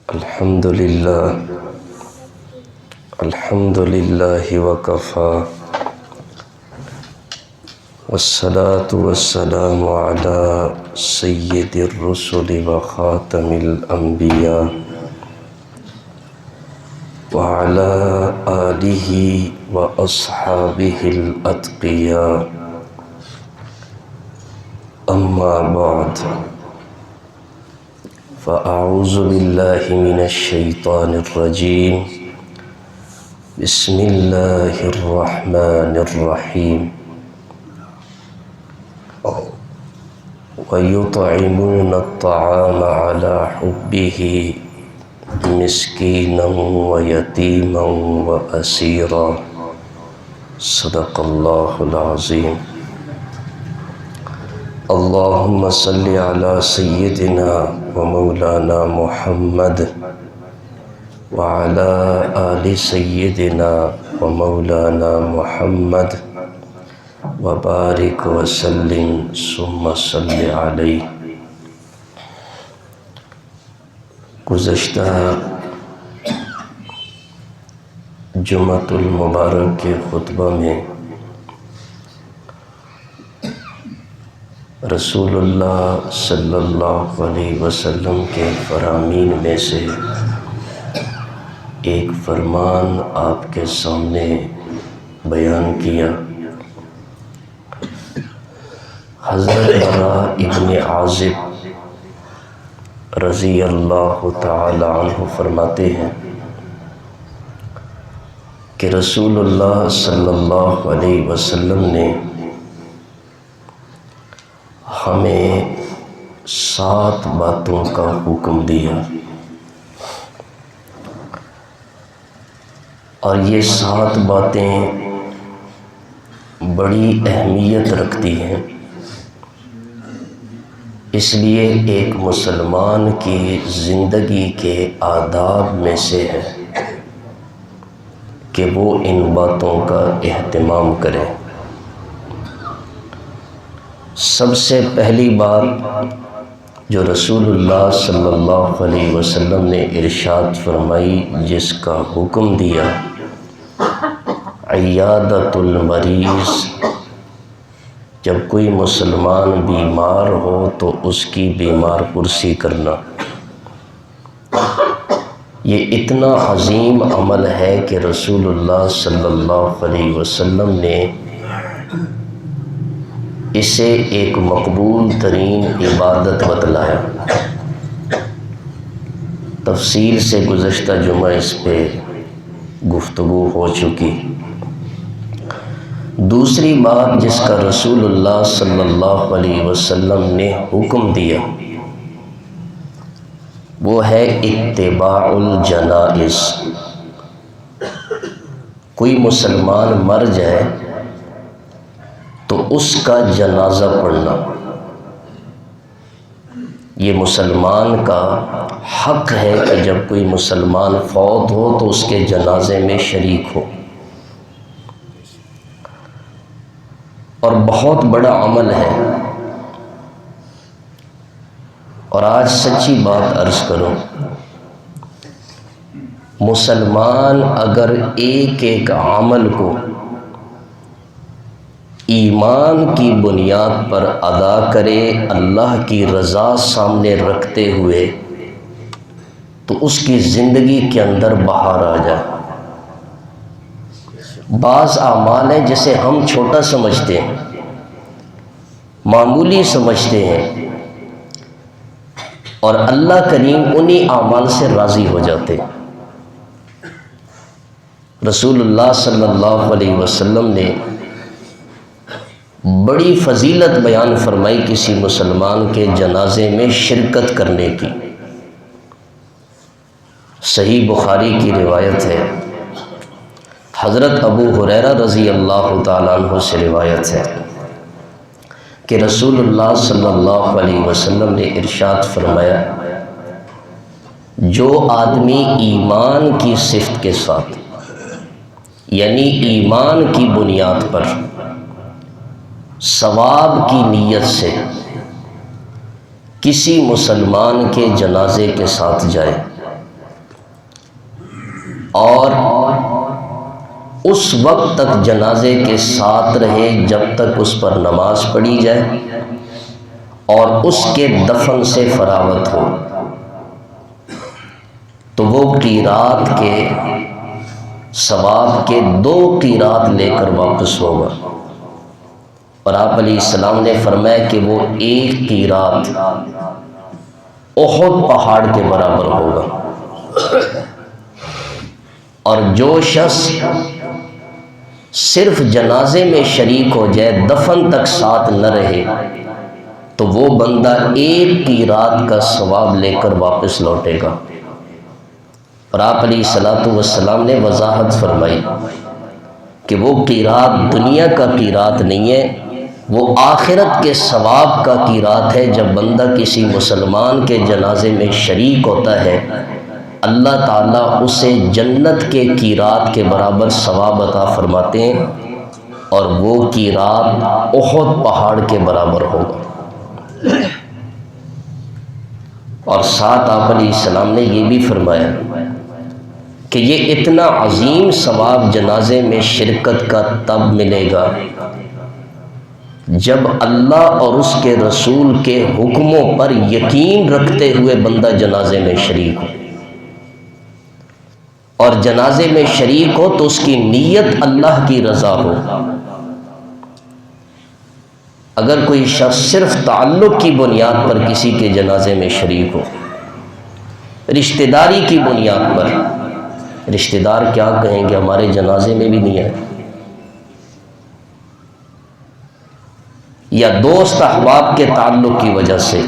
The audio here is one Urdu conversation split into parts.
الحمد للہ وکفا والصلاة والسلام علی سید الرسل وخاتم الانبیاء وعلى آلہ واصحابہ الاتقیاء اما بعد فاعوذ باللہ من الشیطان الرجیم بسم اللہ الرحمن الرحیم وَيُطْعِمُونَ الطَّعَامَ عَلَى حُبِّهِ مِسْكِينًا وَيَتِيمًا وَأَسِيرًا صدق اللہ العظیم۔ اللہم صلی علی سیدنا ومولانا محمد وعلی آل سیدنا ومولانا محمد وبارک وسلم ثم صلی علیہ۔ گزشتہ جمعۃ المبارک کے خطبہ میں رسول اللہ صلی اللہ علیہ وسلم کے فرامین میں سے ایک فرمان آپ کے سامنے بیان کیا۔ حضرت براء ابن عازب رضی اللہ تعالی عنہ فرماتے ہیں کہ رسول اللہ صلی اللہ علیہ وسلم نے ہمیں 7 باتوں کا حکم دیا، اور یہ 7 باتیں بڑی اہمیت رکھتی ہیں، اس لیے ایک مسلمان کی زندگی کے آداب میں سے ہے کہ وہ ان باتوں کا اہتمام کرے۔ سب سے پہلی بات جو رسول اللہ صلی اللہ علیہ وسلم نے ارشاد فرمائی، جس کا حکم دیا، عیادۃ المریض، جب کوئی مسلمان بیمار ہو تو اس کی بیمار پرسی کرنا۔ یہ اتنا عظیم عمل ہے کہ رسول اللہ صلی اللہ علیہ وسلم نے اسے ایک مقبول ترین عبادت بتلایا۔ تفصیل سے گزشتہ جمعہ اس پہ گفتگو ہو چکی۔ دوسری بات جس کا رسول اللہ صلی اللہ علیہ وسلم نے حکم دیا وہ ہے اتباع الجنائز۔ کوئی مسلمان مر جائے تو اس کا جنازہ پڑھنا، یہ مسلمان کا حق ہے کہ جب کوئی مسلمان فوت ہو تو اس کے جنازے میں شریک ہو، اور بہت بڑا عمل ہے۔ اور آج سچی بات عرض کروں، مسلمان اگر ایک ایک عمل کو ایمان کی بنیاد پر ادا کرے، اللہ کی رضا سامنے رکھتے ہوئے، تو اس کی زندگی کے اندر بہار آ جائے۔ بعض اعمال ہیں جسے ہم چھوٹا سمجھتے ہیں، معمولی سمجھتے ہیں، اور اللہ کریم انہی اعمال سے راضی ہو جاتے ہیں۔ رسول اللہ صلی اللہ علیہ وسلم نے بڑی فضیلت بیان فرمائی کسی مسلمان کے جنازے میں شرکت کرنے کی۔ صحیح بخاری کی روایت ہے، حضرت ابو ہریرہ رضی اللہ تعالیٰ عنہ سے روایت ہے کہ رسول اللہ صلی اللہ علیہ وسلم نے ارشاد فرمایا، جو آدمی ایمان کی صفت کے ساتھ، یعنی ایمان کی بنیاد پر، ثواب کی نیت سے کسی مسلمان کے جنازے کے ساتھ جائے اور اس وقت تک جنازے کے ساتھ رہے جب تک اس پر نماز پڑھی جائے اور اس کے دفن سے فراغت ہو، تو وہ قیرات کے ثواب کے 2 قیرات لے کر واپس ہوگا۔ اور آپ علیہ السلام نے فرمایا کہ وہ 1 قیرات احد پہاڑ کے برابر ہوگا۔ اور جو شخص صرف جنازے میں شریک ہو جائے، دفن تک ساتھ نہ رہے، تو وہ بندہ 1 قیرات کا ثواب لے کر واپس لوٹے گا۔ اور آپ علیہ السلام نے وضاحت فرمائی کہ وہ قیرات دنیا کا قیرات نہیں ہے، وہ آخرت کے ثواب کا قیرات ہے۔ جب بندہ کسی مسلمان کے جنازے میں شریک ہوتا ہے، اللہ تعالیٰ اسے جنت کے قیرات کے برابر ثواب عطا فرماتے ہیں، اور وہ قیرات احد پہاڑ کے برابر ہوگا۔ اور ساتھ آپ علیہ السلام نے یہ بھی فرمایا کہ یہ اتنا عظیم ثواب جنازے میں شرکت کا تب ملے گا جب اللہ اور اس کے رسول کے حکموں پر یقین رکھتے ہوئے بندہ جنازے میں شریک ہو۔ اور جنازے میں شریک ہو تو اس کی نیت اللہ کی رضا ہو۔ اگر کوئی شخص صرف تعلق کی بنیاد پر کسی کے جنازے میں شریک ہو، رشتہ داری کی بنیاد پر، رشتہ دار کیا کہیں گے ہمارے جنازے میں بھی نہیں ہے، یا دوست احباب کے تعلق کی وجہ سے،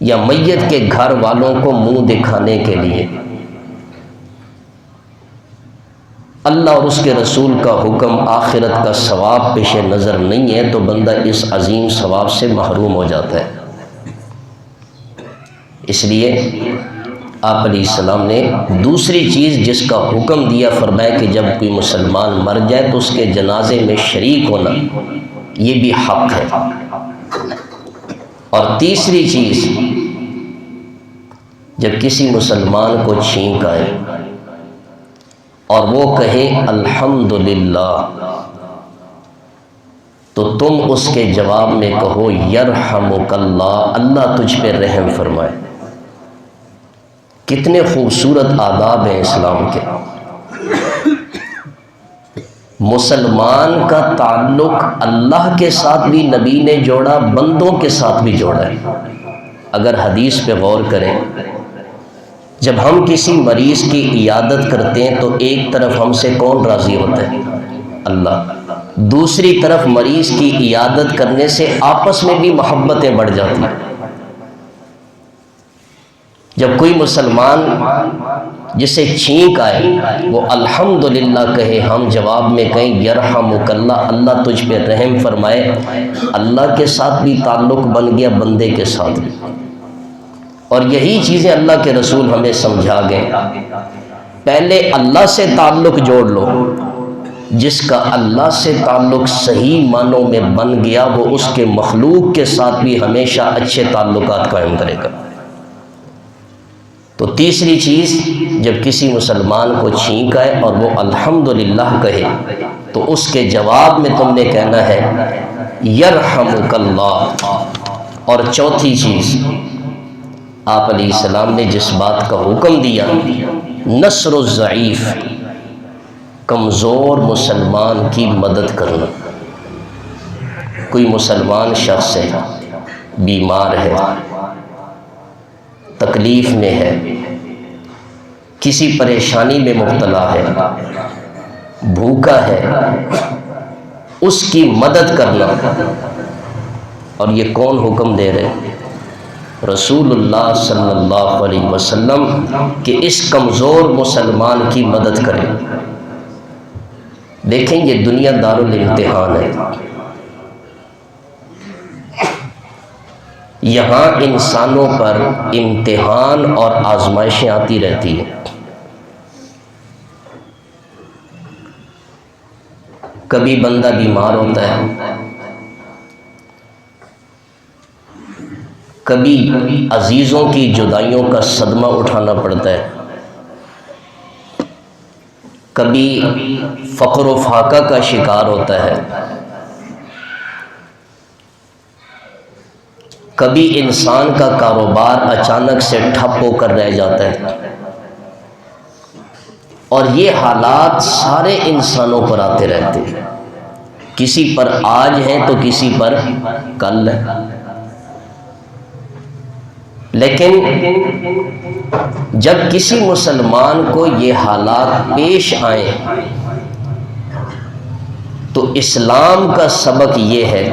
یا میت کے گھر والوں کو منہ دکھانے کے لیے، اللہ اور اس کے رسول کا حکم، آخرت کا ثواب پیش نظر نہیں ہے، تو بندہ اس عظیم ثواب سے محروم ہو جاتا ہے۔ اس لیے آپ علیہ السلام نے دوسری چیز جس کا حکم دیا، فرمایا کہ جب کوئی مسلمان مر جائے تو اس کے جنازے میں شریک ہونا یہ بھی حق ہے۔ اور تیسری چیز، جب کسی مسلمان کو چھینک آئے اور وہ کہے الحمدللہ، تو تم اس کے جواب میں کہو یرحمک اللہ، اللہ تجھ پہ رحم فرمائے۔ کتنے خوبصورت آداب ہیں اسلام کے۔ مسلمان کا تعلق اللہ کے ساتھ بھی نبی نے جوڑا، بندوں کے ساتھ بھی جوڑا ہے۔ اگر حدیث پہ غور کریں، جب ہم کسی مریض کی عیادت کرتے ہیں تو ایک طرف ہم سے کون راضی ہوتا ہے؟ اللہ۔ دوسری طرف مریض کی عیادت کرنے سے آپس میں بھی محبتیں بڑھ جاتی ہیں۔ جب کوئی مسلمان جسے چھینک آئے وہ الحمدللہ کہے، ہم جواب میں کہیں یرحمک اللہ، اللہ تجھ پہ رحم فرمائے، اللہ کے ساتھ بھی تعلق بن گیا، بندے کے ساتھ بھی۔ اور یہی چیزیں اللہ کے رسول ہمیں سمجھا گئے۔ پہلے اللہ سے تعلق جوڑ لو، جس کا اللہ سے تعلق صحیح معنوں میں بن گیا، وہ اس کے مخلوق کے ساتھ بھی ہمیشہ اچھے تعلقات قائم کرے گا۔ تو تیسری چیز، جب کسی مسلمان کو چھینک آئے اور وہ الحمدللہ کہے تو اس کے جواب میں تم نے کہنا ہے یرحمک اللہ۔ اور چوتھی چیز، آپ علیہ السلام نے جس بات کا حکم دیا، نصر الضعیف، کمزور مسلمان کی مدد کرنا۔ کوئی مسلمان شخص ہے، بیمار ہے، تکلیف میں ہے، کسی پریشانی میں مبتلا ہے، بھوکا ہے، اس کی مدد کرنا۔ اور یہ کون حکم دے رہے؟ رسول اللہ صلی اللہ علیہ وسلم، کہ اس کمزور مسلمان کی مدد کریں۔ دیکھیں یہ دنیا دارالامتحان ہے، یہاں انسانوں پر امتحان اور آزمائشیں آتی رہتی ہیں۔ کبھی بندہ بیمار ہوتا ہے، کبھی عزیزوں کی جدائیوں کا صدمہ اٹھانا پڑتا ہے، کبھی فقر و فاقہ کا شکار ہوتا ہے، کبھی انسان کا کاروبار اچانک سے ٹھپ ہو کر رہ جاتا ہے، اور یہ حالات سارے انسانوں پر آتے رہتے ہیں، کسی پر آج ہے تو کسی پر کل ہے۔ لیکن جب کسی مسلمان کو یہ حالات پیش آئیں تو اسلام کا سبق یہ ہے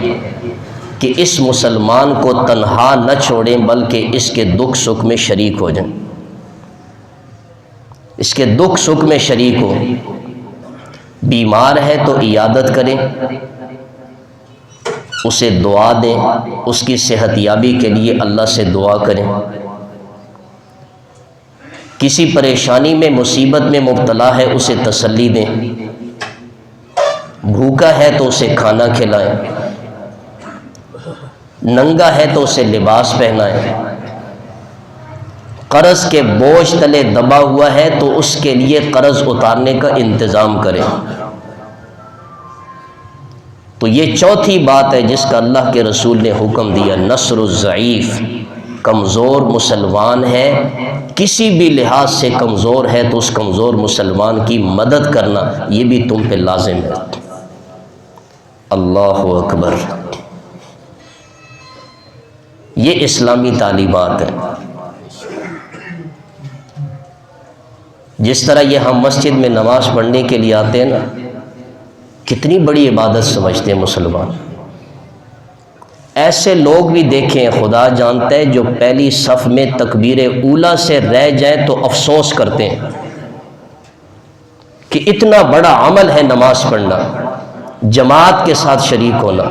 کہ اس مسلمان کو تنہا نہ چھوڑیں، بلکہ اس کے دکھ سکھ میں شریک ہو جائیں، اس کے دکھ سکھ میں شریک ہو۔ بیمار ہے تو عیادت کریں، اسے دعا دیں، اس کی صحت یابی کے لیے اللہ سے دعا کریں۔ کسی پریشانی میں مصیبت میں مبتلا ہے اسے تسلی دیں، بھوکا ہے تو اسے کھانا کھلائیں، ننگا ہے تو اسے لباس پہنائیں، قرض کے بوجھ تلے دبا ہوا ہے تو اس کے لیے قرض اتارنے کا انتظام کریں۔ تو یہ چوتھی بات ہے جس کا اللہ کے رسول نے حکم دیا، نصر الضعیف، کمزور مسلمان ہے، کسی بھی لحاظ سے کمزور ہے تو اس کمزور مسلمان کی مدد کرنا یہ بھی تم پہ لازم ہے۔ اللہ اکبر، یہ اسلامی تعلیمات ہیں۔ جس طرح یہ ہم مسجد میں نماز پڑھنے کے لیے آتے ہیں نا، کتنی بڑی عبادت سمجھتے ہیں مسلمان۔ ایسے لوگ بھی دیکھیں، خدا جانتا ہے، جو پہلی صف میں تکبیر اولیٰ سے رہ جائیں تو افسوس کرتے ہیں کہ اتنا بڑا عمل ہے نماز پڑھنا، جماعت کے ساتھ شریک ہونا۔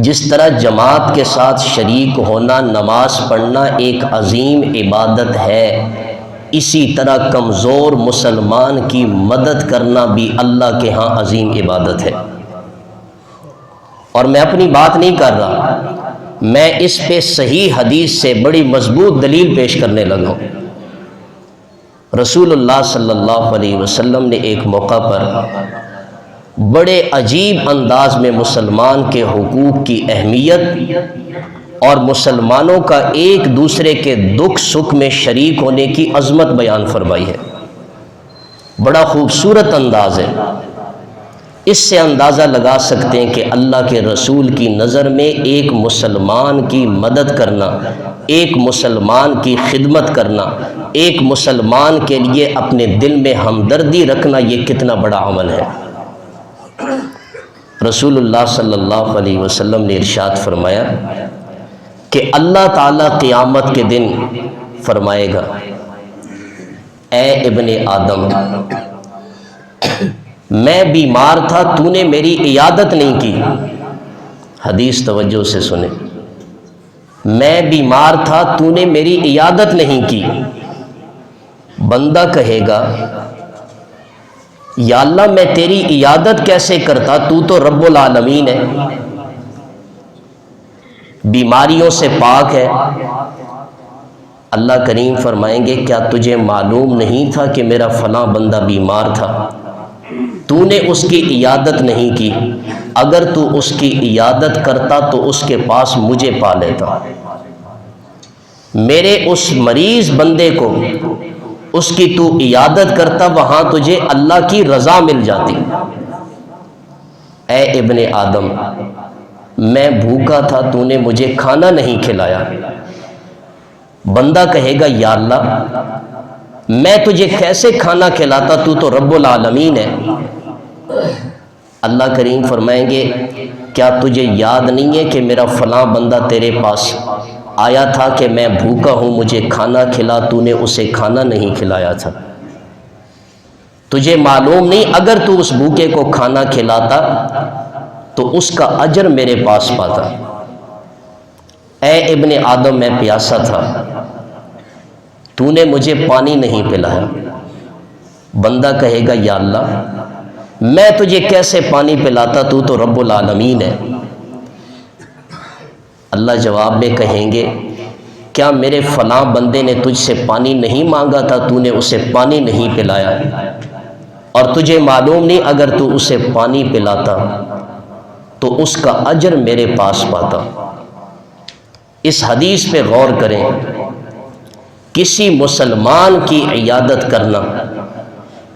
جس طرح جماعت کے ساتھ شریک ہونا، نماز پڑھنا ایک عظیم عبادت ہے، اسی طرح کمزور مسلمان کی مدد کرنا بھی اللہ کے ہاں عظیم عبادت ہے۔ اور میں اپنی بات نہیں کر رہا، میں اس پہ صحیح حدیث سے بڑی مضبوط دلیل پیش کرنے لگا ہوں۔ رسول اللہ صلی اللہ علیہ وسلم نے ایک موقع پر بڑے عجیب انداز میں مسلمان کے حقوق کی اہمیت اور مسلمانوں کا ایک دوسرے کے دکھ سکھ میں شریک ہونے کی عظمت بیان فرمائی ہے۔ بڑا خوبصورت انداز ہے، اس سے اندازہ لگا سکتے ہیں کہ اللہ کے رسول کی نظر میں ایک مسلمان کی مدد کرنا، ایک مسلمان کی خدمت کرنا، ایک مسلمان کے لیے اپنے دل میں ہمدردی رکھنا، یہ کتنا بڑا عمل ہے۔ رسول اللہ صلی اللہ علیہ وسلم نے ارشاد فرمایا کہ اللہ تعالیٰ قیامت کے دن فرمائے گا، اے ابن آدم، میں بیمار تھا، تو نے میری عیادت نہیں کی۔ حدیث توجہ سے سنیں، میں بیمار تھا، تو نے میری عیادت نہیں کی۔ بندہ کہے گا، یا اللہ میں تیری عیادت کیسے کرتا، تو رب العالمین ہے، بیماریوں سے پاک ہے۔ اللہ کریم فرمائیں گے، کیا تجھے معلوم نہیں تھا کہ میرا فلاں بندہ بیمار تھا، تو نے اس کی عیادت نہیں کی؟ اگر تو اس کی عیادت کرتا تو اس کے پاس مجھے پا لیتا، میرے اس مریض بندے کو اس کی تو عیادت کرتا، وہاں تجھے اللہ کی رضا مل جاتی۔ اے ابن آدم، میں بھوکا تھا، تو نے مجھے کھانا نہیں کھلایا۔ بندہ کہے گا، یا اللہ میں تجھے کیسے کھانا کھلاتا، تو رب العالمین ہے۔ اللہ کریم فرمائیں گے، کیا تجھے یاد نہیں ہے کہ میرا فلاں بندہ تیرے پاس آیا تھا کہ میں بھوکا ہوں، مجھے کھانا کھلا، تو نے اسے کھانا نہیں کھلایا تھا؟ تجھے معلوم نہیں، اگر تو اس بھوکے کو کھانا کھلاتا تو اس کا اجر میرے پاس پاتا۔ اے ابن آدم، میں پیاسا تھا، تو نے مجھے پانی نہیں پلایا۔ بندہ کہے گا، یا اللہ میں تجھے کیسے پانی پلاتا، تو رب العالمین ہے۔ اللہ جواب میں کہیں گے، کیا میرے فلاں بندے نے تجھ سے پانی نہیں مانگا تھا، تو نے اسے پانی نہیں پلایا، اور تجھے معلوم نہیں اگر تو اسے پانی پلاتا تو اس کا اجر میرے پاس پاتا۔ اس حدیث پہ غور کریں، کسی مسلمان کی عیادت کرنا،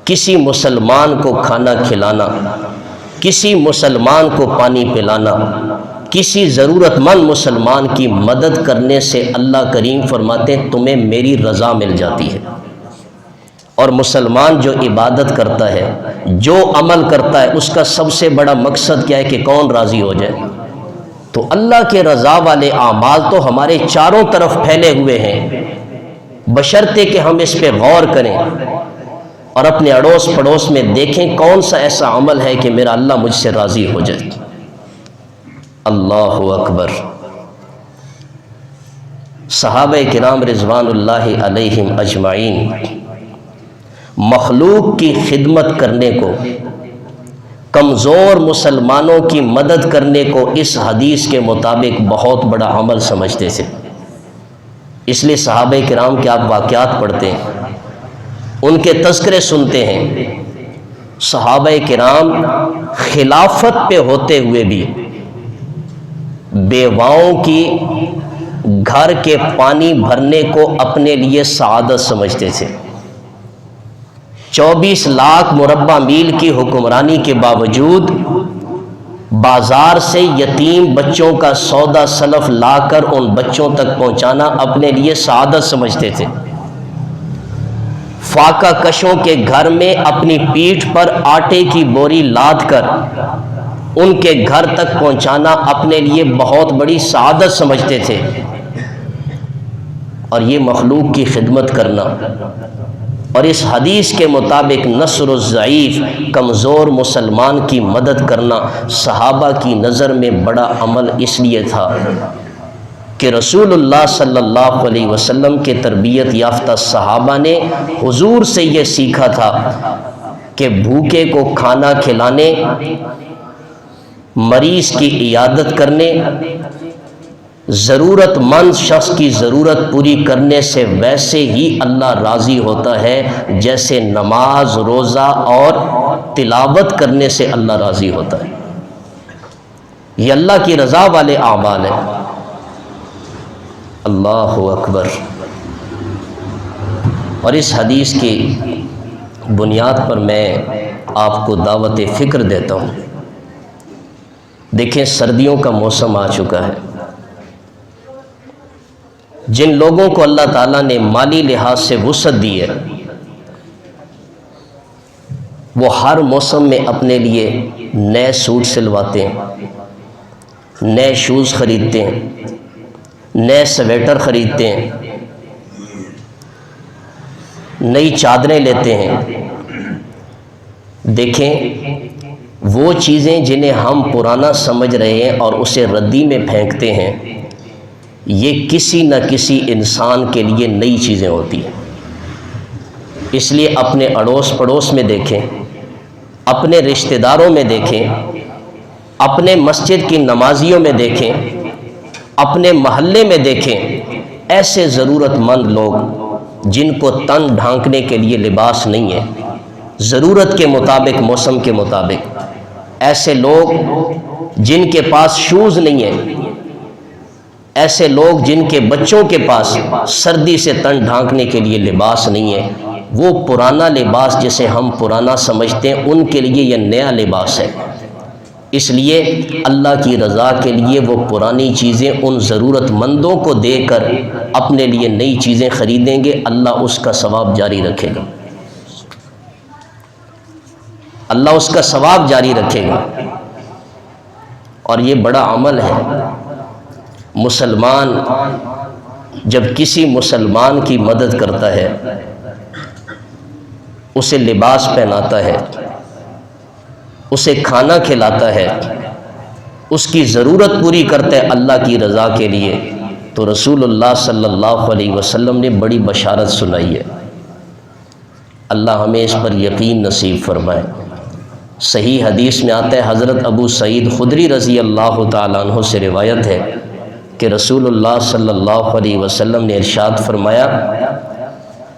کسی مسلمان کو کھانا کھلانا، کسی مسلمان کو پانی پلانا، کسی ضرورت مند مسلمان کی مدد کرنے سے اللہ کریم فرماتے ہیں تمہیں میری رضا مل جاتی ہے۔ اور مسلمان جو عبادت کرتا ہے، جو عمل کرتا ہے، اس کا سب سے بڑا مقصد کیا ہے کہ کون راضی ہو جائے؟ تو اللہ کے رضا والے اعمال تو ہمارے چاروں طرف پھیلے ہوئے ہیں، بشرطے کہ ہم اس پہ غور کریں اور اپنے اڑوس پڑوس میں دیکھیں کون سا ایسا عمل ہے کہ میرا اللہ مجھ سے راضی ہو جائے۔ اللہ اکبر۔ صحابہ کرام رضوان اللہ علیہم اجمعین مخلوق کی خدمت کرنے کو، کمزور مسلمانوں کی مدد کرنے کو اس حدیث کے مطابق بہت بڑا عمل سمجھتے تھے۔ اس لیے صحابہ کرام کے آپ واقعات پڑھتے ہیں، ان کے تذکرے سنتے ہیں، صحابہ کرام خلافت پہ ہوتے ہوئے بھی بیواؤں کی گھر کے پانی بھرنے کو اپنے لیے سعادت سمجھتے تھے۔ 24 لاکھ مربع میل کی حکمرانی کے باوجود بازار سے یتیم بچوں کا سودا سلف لا کر ان بچوں تک پہنچانا اپنے لیے سعادت سمجھتے تھے۔ فاقہ کشوں کے گھر میں اپنی پیٹھ پر آٹے کی بوری لاد کر ان کے گھر تک پہنچانا اپنے لیے بہت بڑی سعادت سمجھتے تھے۔ اور یہ مخلوق کی خدمت کرنا، اور اس حدیث کے مطابق نصر الضعیف، کمزور مسلمان کی مدد کرنا صحابہ کی نظر میں بڑا عمل اس لیے تھا کہ رسول اللہ صلی اللہ علیہ وسلم کے تربیت یافتہ صحابہ نے حضور سے یہ سیکھا تھا کہ بھوکے کو کھانا کھلانے، مریض کی عیادت کرنے، ضرورت مند شخص کی ضرورت پوری کرنے سے ویسے ہی اللہ راضی ہوتا ہے جیسے نماز، روزہ اور تلاوت کرنے سے اللہ راضی ہوتا ہے۔ یہ اللہ کی رضا والے اعمال ہیں۔ اللہ اکبر۔ اور اس حدیث کی بنیاد پر میں آپ کو دعوت فکر دیتا ہوں۔ دیکھیں، سردیوں کا موسم آ چکا ہے۔ جن لوگوں کو اللہ تعالیٰ نے مالی لحاظ سے وسعت دی ہے، وہ ہر موسم میں اپنے لیے نئے سوٹ سلواتے ہیں، نئے شوز خریدتے ہیں، نئے سویٹر خریدتے ہیں، نئی چادریں لیتے ہیں۔ دیکھیں، وہ چیزیں جنہیں ہم پرانا سمجھ رہے ہیں اور اسے ردی میں پھینکتے ہیں، یہ کسی نہ کسی انسان کے لیے نئی چیزیں ہوتی ہیں۔ اس لیے اپنے اڑوس پڑوس میں دیکھیں، اپنے رشتہ داروں میں دیکھیں، اپنے مسجد کی نمازیوں میں دیکھیں، اپنے محلے میں دیکھیں، ایسے ضرورت مند لوگ جن کو تن ڈھانکنے کے لیے لباس نہیں ہے، ضرورت کے مطابق، موسم کے مطابق، ایسے لوگ جن کے پاس شوز نہیں ہیں، ایسے لوگ جن کے بچوں کے پاس سردی سے تن ڈھانکنے کے لیے لباس نہیں ہے، وہ پرانا لباس جسے ہم پرانا سمجھتے ہیں، ان کے لیے یہ نیا لباس ہے۔ اس لیے اللہ کی رضا کے لیے وہ پرانی چیزیں ان ضرورت مندوں کو دے کر اپنے لیے نئی چیزیں خریدیں گے، اللہ اس کا ثواب جاری رکھے گا، اللہ اس کا ثواب جاری رکھے گا۔ اور یہ بڑا عمل ہے۔ مسلمان جب کسی مسلمان کی مدد کرتا ہے، اسے لباس پہناتا ہے، اسے کھانا کھلاتا ہے، اس کی ضرورت پوری کرتا ہے اللہ کی رضا کے لیے، تو رسول اللہ صلی اللہ علیہ وسلم نے بڑی بشارت سنائی ہے۔ اللہ ہمیں اس پر یقین نصیب فرمائے۔ صحیح حدیث میں آتا ہے، حضرت ابو سعید خدری رضی اللہ تعالیٰ عنہ سے روایت ہے کہ رسول اللہ صلی اللہ علیہ وسلم نے ارشاد فرمایا،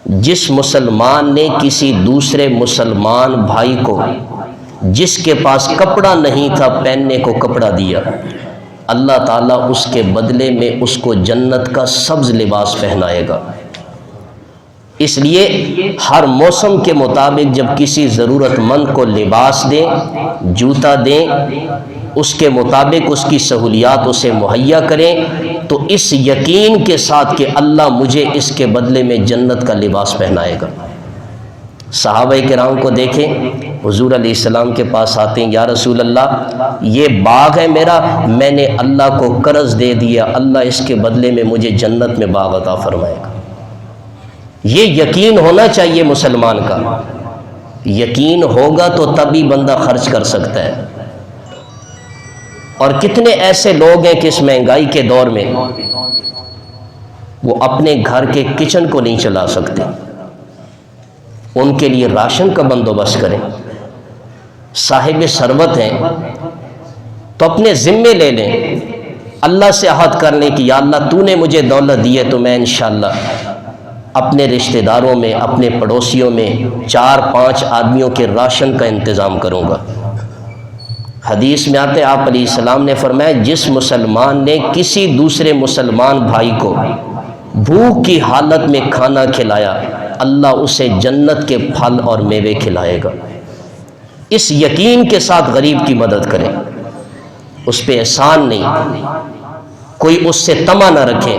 جس مسلمان نے کسی دوسرے مسلمان بھائی کو جس کے پاس کپڑا نہیں تھا پہننے کو کپڑا دیا، اللہ تعالیٰ اس کے بدلے میں اس کو جنت کا سبز لباس پہنائے گا۔ اس لیے ہر موسم کے مطابق جب کسی ضرورت مند کو لباس دیں، جوتا دیں، اس کے مطابق اس کی سہولیات اسے مہیا کریں، تو اس یقین کے ساتھ کہ اللہ مجھے اس کے بدلے میں جنت کا لباس پہنائے گا۔ صحابہ کرام کو دیکھیں، حضور علیہ السلام کے پاس آتے ہیں، یا رسول اللہ یہ باغ ہے میرا، میں نے اللہ کو قرض دے دیا، اللہ اس کے بدلے میں مجھے جنت میں باغ عطا فرمائے گا۔ یہ یقین ہونا چاہیے مسلمان کا، یقین ہوگا تو تبھی بندہ خرچ کر سکتا ہے۔ اور کتنے ایسے لوگ ہیں کہ اس مہنگائی کے دور میں وہ اپنے گھر کے کچن کو نہیں چلا سکتے، ان کے لیے راشن کا بندوبست کریں۔ صاحب ثروت ہیں تو اپنے ذمے لے لیں، اللہ سے عہد کر لیں کہ یا اللہ تو نے مجھے دولت دی ہے تو میں انشاءاللہ اپنے رشتہ داروں میں، اپنے پڑوسیوں میں 4-5 آدمیوں کے راشن کا انتظام کروں گا۔ حدیث میں آتے آپ علیہ السلام نے فرمایا، جس مسلمان نے کسی دوسرے مسلمان بھائی کو بھوک کی حالت میں کھانا کھلایا، اللہ اسے جنت کے پھل اور میوے کھلائے گا۔ اس یقین کے ساتھ غریب کی مدد کریں، اس پہ احسان نہیں، کوئی اس سے طمع نہ رکھیں۔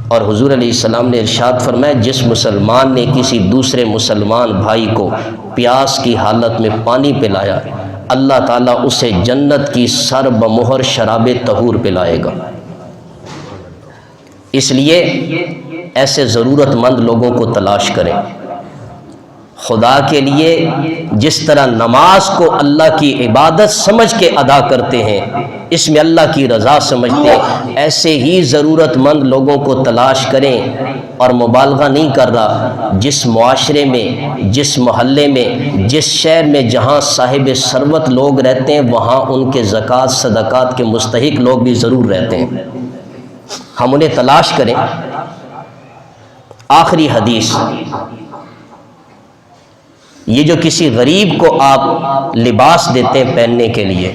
اور حضور علیہ السلام نے ارشاد فرمایا، جس مسلمان نے کسی دوسرے مسلمان بھائی کو پیاس کی حالت میں پانی پلایا، اللہ تعالیٰ اسے جنت کی سر بمہر شراب طہور پلائے گا۔ اس لیے ایسے ضرورت مند لوگوں کو تلاش کریں۔ خدا کے لیے جس طرح نماز کو اللہ کی عبادت سمجھ کے ادا کرتے ہیں، اس میں اللہ کی رضا سمجھتے ہیں، ایسے ہی ضرورت مند لوگوں کو تلاش کریں۔ اور مبالغہ نہیں کر رہا، جس معاشرے میں، جس محلے میں، جس شہر میں جہاں صاحب ثروت لوگ رہتے ہیں، وہاں ان کے زکوٰۃ صدقات کے مستحق لوگ بھی ضرور رہتے ہیں، ہم انہیں تلاش کریں۔ آخری حدیث، یہ جو کسی غریب کو آپ لباس دیتے ہیں پہننے کے لیے،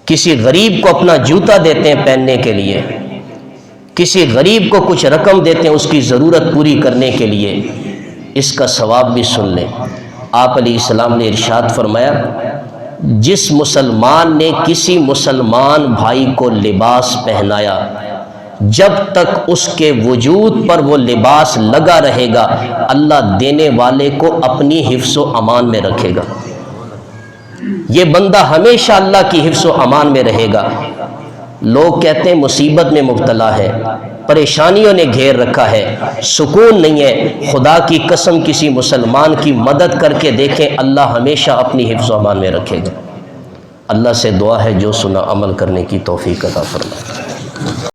کسی غریب کو اپنا جوتا دیتے ہیں پہننے کے لیے، کسی غریب کو کچھ رقم دیتے ہیں اس کی ضرورت پوری کرنے کے لیے، اس کا ثواب بھی سن لیں۔ آپ علیہ السلام نے ارشاد فرمایا، جس مسلمان نے کسی مسلمان بھائی کو لباس پہنایا، جب تک اس کے وجود پر وہ لباس لگا رہے گا، اللہ دینے والے کو اپنی حفظ و امان میں رکھے گا۔ یہ بندہ ہمیشہ اللہ کی حفظ و امان میں رہے گا۔ لوگ کہتے ہیں مصیبت میں مبتلا ہے، پریشانیوں نے گھیر رکھا ہے، سکون نہیں ہے۔ خدا کی قسم کسی مسلمان کی مدد کر کے دیکھیں، اللہ ہمیشہ اپنی حفظ و امان میں رکھے گا۔ اللہ سے دعا ہے جو سنا عمل کرنے کی توفیق عطا فرمائے۔